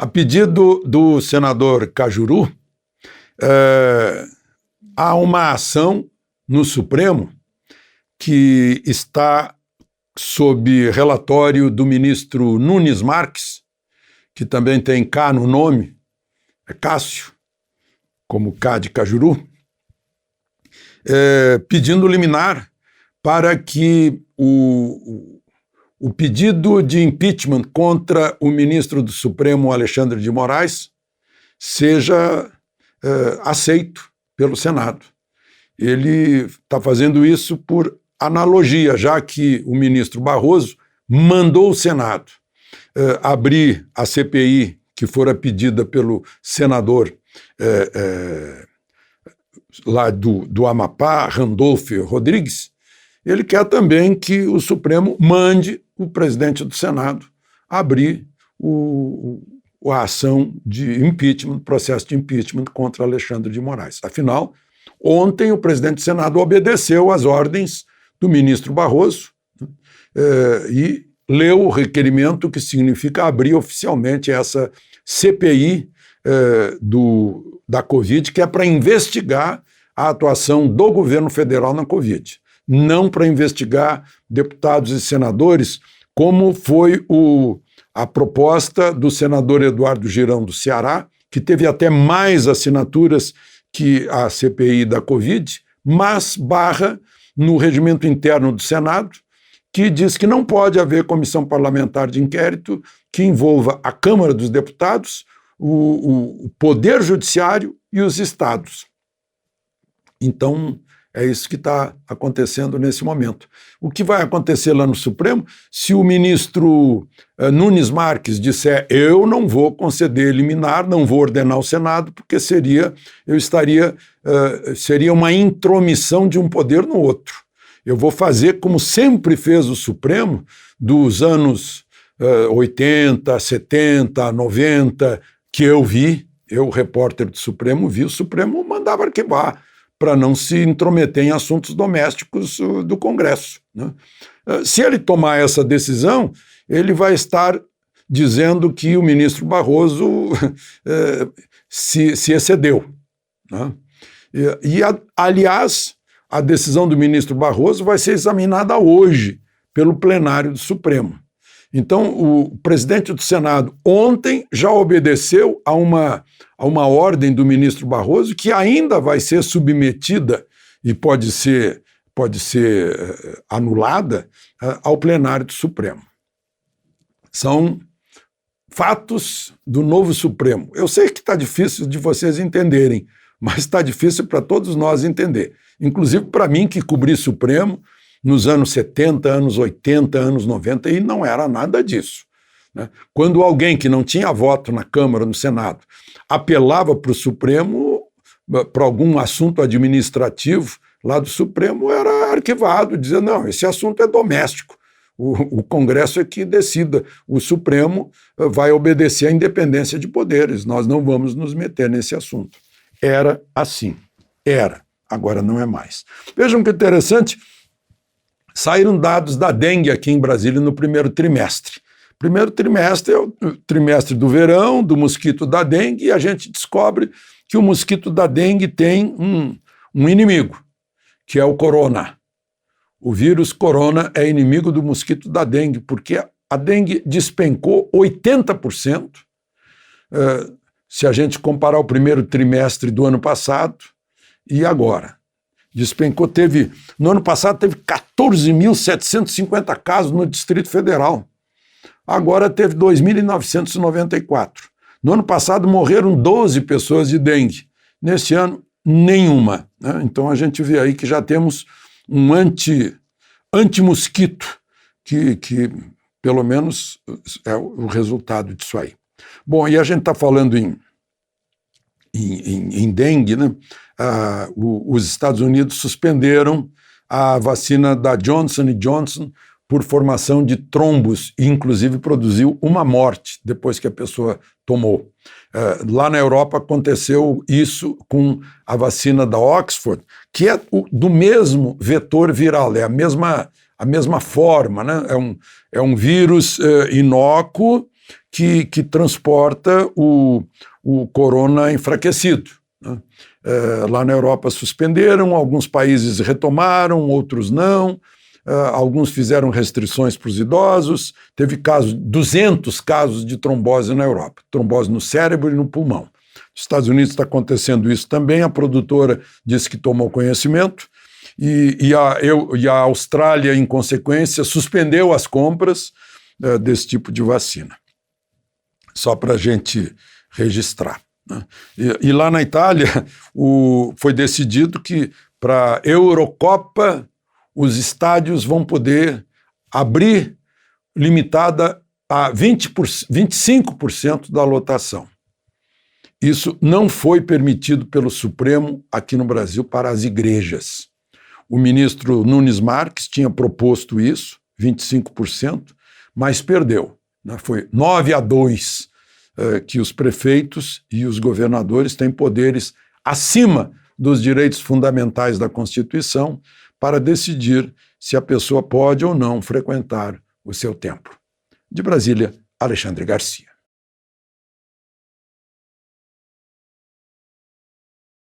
A pedido do senador Cajuru, há uma ação no Supremo que está sob relatório do ministro Nunes Marques, que também tem K no nome, é Cássio, como K de Cajuru, pedindo liminar para que o pedido de impeachment contra o ministro do Supremo, Alexandre de Moraes, seja aceito pelo Senado. Ele está fazendo isso por analogia, já que o ministro Barroso mandou o Senado abrir a CPI que fora pedida pelo senador lá do Amapá, Randolph Rodrigues. Ele quer também que o Supremo mande o presidente do Senado abrir a ação de impeachment, processo de impeachment contra Alexandre de Moraes. Afinal, ontem o presidente do Senado obedeceu às ordens do ministro Barroso e leu o requerimento, que significa abrir oficialmente essa CPI da Covid, que é para investigar a atuação do governo federal na Covid, não para investigar deputados e senadores, como foi a proposta do senador Eduardo Girão do Ceará, que teve até mais assinaturas que a CPI da Covid, mas barra no regimento interno do Senado, que diz que não pode haver comissão parlamentar de inquérito que envolva a Câmara dos Deputados, o Poder Judiciário e os Estados. Então, é isso que está acontecendo nesse momento. O que vai acontecer lá no Supremo, se o ministro Nunes Marques disser eu não vou conceder liminar, não vou ordenar o Senado, porque seria uma intromissão de um poder no outro. Eu vou fazer como sempre fez o Supremo dos anos 80, 70, 90, que eu, repórter do Supremo, vi o Supremo mandava arquivar para não se intrometer em assuntos domésticos do Congresso, né? Se ele tomar essa decisão, ele vai estar dizendo que o ministro Barroso se excedeu, né? Aliás, a decisão do ministro Barroso vai ser examinada hoje pelo plenário do Supremo. Então, o presidente do Senado ontem já obedeceu a uma ordem do ministro Barroso que ainda vai ser submetida e pode ser anulada ao plenário do Supremo. São fatos do novo Supremo. Eu sei que está difícil de vocês entenderem, mas está difícil para todos nós entender. Inclusive para mim, que cobri Supremo nos anos 70, anos 80, anos 90, e não era nada disso, né? Quando alguém que não tinha voto na Câmara, no Senado, apelava para o Supremo, para algum assunto administrativo lá do Supremo, era arquivado, dizendo, não, esse assunto é doméstico, o Congresso é que decida, o Supremo vai obedecer à independência de poderes, nós não vamos nos meter nesse assunto. Era assim, agora não é mais. Vejam que interessante, saíram dados da dengue aqui em Brasília no primeiro trimestre. Primeiro trimestre é o trimestre do verão, do mosquito da dengue, e a gente descobre que o mosquito da dengue tem um inimigo, que é o corona. O vírus corona é inimigo do mosquito da dengue, porque a dengue despencou 80%, se a gente comparar o primeiro trimestre do ano passado e agora. Despencou, no ano passado teve 14.750 casos no Distrito Federal. Agora teve 2.994. No ano passado morreram 12 pessoas de dengue. Nesse ano, nenhuma, né? Então a gente vê aí que já temos um anti-mosquito, que pelo menos é o resultado disso aí. Bom, e a gente está falando em dengue, né? Os Estados Unidos suspenderam a vacina da Johnson & Johnson por formação de trombos e, inclusive, produziu uma morte depois que a pessoa tomou. Lá na Europa aconteceu isso com a vacina da Oxford, que é do mesmo vetor viral, é a mesma forma, né? É um vírus inócuo que transporta o corona enfraquecido, né? Lá na Europa suspenderam, alguns países retomaram, outros não. Alguns fizeram restrições para os idosos. Teve 200 casos de trombose na Europa, trombose no cérebro e no pulmão. Nos Estados Unidos está acontecendo isso também. A produtora disse que tomou conhecimento e a Austrália, em consequência, suspendeu as compras desse tipo de vacina. Só para a gente registrar, né? E lá na Itália foi decidido que para a Eurocopa os estádios vão poder abrir limitada a 25% da lotação. Isso não foi permitido pelo Supremo aqui no Brasil para as igrejas. O ministro Nunes Marques tinha proposto isso, 25%, mas perdeu, né? Foi 9-2 que os prefeitos e os governadores têm poderes acima dos direitos fundamentais da Constituição para decidir se a pessoa pode ou não frequentar o seu templo. De Brasília, Alexandre Garcia.